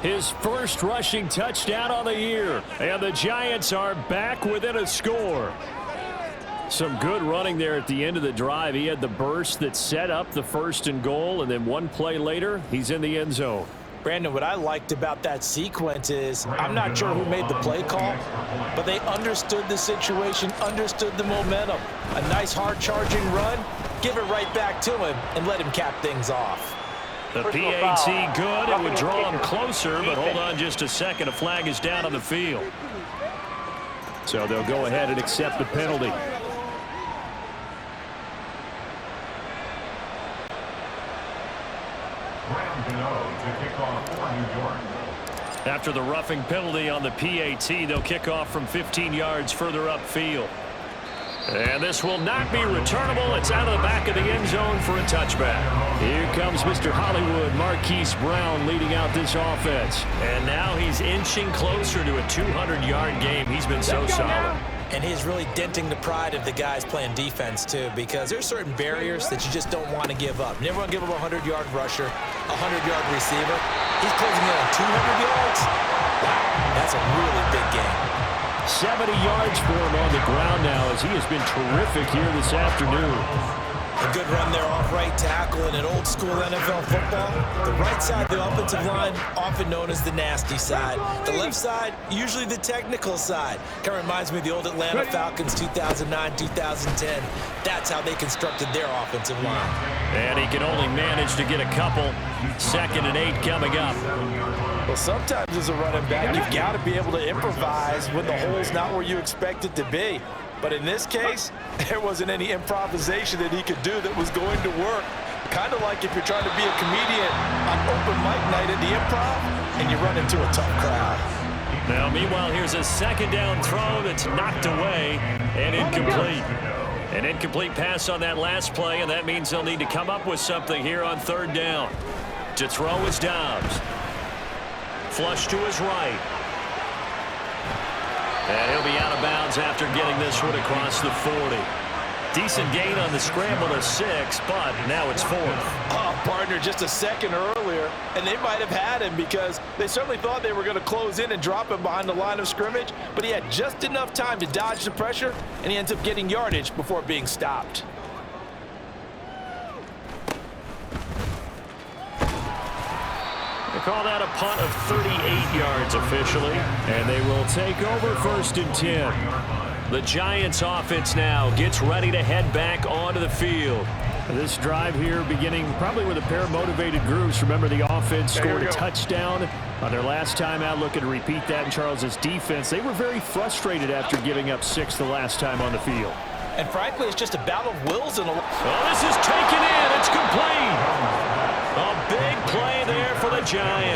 His first rushing touchdown on the year. And the Giants are back within a score. Some good running there at the end of the drive. He had the burst that set up the 1st and goal, and then one play later, he's in the end zone. Brandon, what I liked about that sequence is I'm not sure who made the play call, but they understood the situation, understood the momentum. A nice hard-charging run, give it right back to him, and let him cap things off. The PAT good. It would draw him closer, but hold on just a second. A flag is down on the field. So they'll go ahead and accept the penalty. After the roughing penalty on the PAT, they'll kick off from 15 yards further upfield. And this will not be returnable. It's out of the back of the end zone for a touchback. Here comes Mr. Hollywood, Marquise Brown, leading out this offense. And now he's inching closer to a 200-yard game. He's been so solid. And he's really denting the pride of the guys playing defense, too, because there's certain barriers that you just don't want to give up. Never want to give up a 100-yard rusher, a 100-yard receiver. He's closing in on 200 yards. Wow, that's a really big game. 70 yards for him on the ground now as he has been terrific here this afternoon. A good run there off right tackle in an old-school NFL football. The right side of the offensive line, often known as the nasty side. The left side, usually the technical side. Kind of reminds me of the old Atlanta Falcons 2009, 2010. That's how they constructed their offensive line. And he can only manage to get a couple. 2nd and 8 coming up. Well, sometimes as a running back, you've got to be able to improvise when the hole's not where you expect it to be. But in this case, there wasn't any improvisation that he could do that was going to work. Kind of like if you're trying to be a comedian on open mic night at the Improv and you run into a tough crowd. Now, meanwhile, here's a 2nd down throw that's knocked away and incomplete. An incomplete pass on that last play, and that means they'll need to come up with something here on 3rd down. To throw is Dobbs. Flush to his right. And he'll be out of bounds after getting this one across the 40. Decent gain on the scramble to 6, but now it's 4th. Oh, partner, just a second earlier, and they might have had him because they certainly thought they were going to close in and drop him behind the line of scrimmage, but he had just enough time to dodge the pressure, and he ends up getting yardage before being stopped. They call that a punt of 38 yards officially, and they will take over 1st and 10. The Giants offense now gets ready to head back onto the field. This drive here beginning probably with a pair of motivated groups. Remember, the offense scored a touchdown on their last time out. Looking to repeat that in Charles's defense. They were very frustrated after giving up 6 the last time on the field. And frankly, it's just a battle of wills. And this is taken in. It's complete. A big play there for the Giants.